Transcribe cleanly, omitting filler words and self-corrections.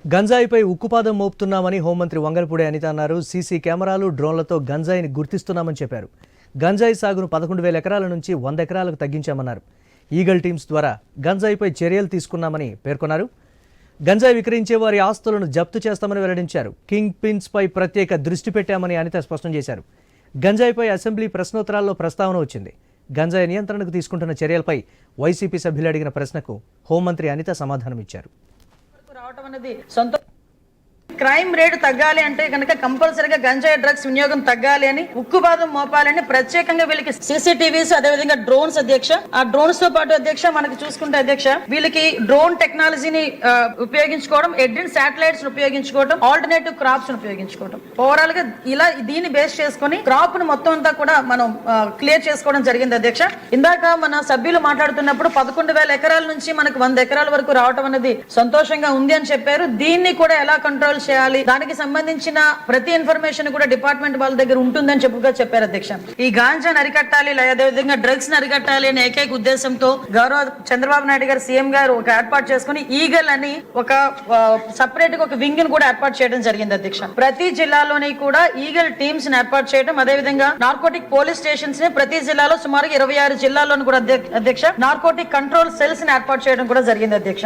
గంజాయిపై ఉక్కుపాదం మోపుతున్నామని హోంమంత్రి వంగలపూడి అనిత అన్నారు. సీసీ కెమెరాలు, డ్రోన్లతో గంజాయిని గుర్తిస్తున్నామని చెప్పారు. గంజాయి సాగును 11,000 ఎకరాల నుంచి 100 ఎకరాలకు తగ్గించామన్నారు. ఈగల్ టీమ్స్ ద్వారా గంజాయిపై చర్యలు తీసుకున్నామని పేర్కొన్నారు. గంజాయి విక్రయించే వారి ఆస్తులను జప్తు చేస్తామని వెల్లడించారు. కింగ్ పిన్స్ పై ప్రత్యేక దృష్టి పెట్టామని అనిత స్పష్టం చేశారు. గంజాయిపై అసెంబ్లీ ప్రశ్నోత్తరాల్లో ప్రస్తావన వచ్చింది. గంజాయి నియంత్రణకు తీసుకుంటున్న చర్యలపై వైసీపీ సభ్యులు అడిగిన ప్రశ్నకు హోంమంత్రి అనిత సమాధానమిచ్చారు. రావటం అనేది క్రైమ్ రేటు తగ్గాలి అంటే కనుక కంపల్సరీగా గంజాయి డ్రగ్స్ వినియోగం తగ్గాలి అని ఉక్కుపాదం మోపాలని ప్రత్యేకంగా వీళ్ళకి సీసీటీవీస్ అదేవిధంగా డ్రోన్స్ అధ్యక్ష, ఆ డ్రోన్స్ తో పాటు అధ్యక్ష మనకి చూసుకుంటే అధ్యక్ష వీళ్ళకి డ్రోన్ టెక్నాలజీని ఉపయోగించుకోవడం, ఎడ్రిన్ శాటిలైట్స్ ఉపయోగించుకోవడం, ఆల్టర్నేటివ్ క్రాప్స్ ఉపయోగించుకోవడం, ఓవరాల్ గా ఇలా దీన్ని బేస్ చేసుకుని క్రాప్ ను మొత్తం అంతా కూడా మనం క్లియర్ చేసుకోవడం జరిగింది అధ్యక్ష. ఇందాక మన సభ్యులు మాట్లాడుతున్నప్పుడు 11,000 ఎకరాల నుంచి మనకు 100 ఎకరాల వరకు రావటం అనేది సంతోషంగా ఉంది అని చెప్పారు. దీన్ని కూడా ఎలా కంట్రోల్ చేయాలి, దానికి సంబంధించిన ప్రతి ఇన్ఫర్మేషన్ కూడా డిపార్ట్మెంట్ వాళ్ళ దగ్గర ఉంటుందని చెప్పారు అధ్యక్ష. ఈ గాంజాను అరికట్టాలి, అదేవిధంగా డ్రగ్స్ ని అరికట్టాలి అనే ఏకైక ఉద్దేశంతో గౌరవ చంద్రబాబు నాయుడు గారు సీఎం గారు ఒక ఏర్పాటు చేసుకుని ఈగల్ అని ఒక సపరేట్ గా ఒక వింగ్ ను కూడా ఏర్పాటు చేయడం జరిగింది అధ్యక్ష. ప్రతి జిల్లాలోని కూడా ఈగల్ టీమ్స్ ని ఏర్పాటు చేయడం, అదేవిధంగా నార్కోటిక్ పోలీస్ స్టేషన్స్ ని ప్రతి జిల్లాలో సుమారు 26 జిల్లాల్లోని కూడా అధ్యక్ష నార్కోటిక్ కంట్రోల్ సెల్స్ ని ఏర్పాటు చేయడం కూడా జరిగింది అధ్యక్ష.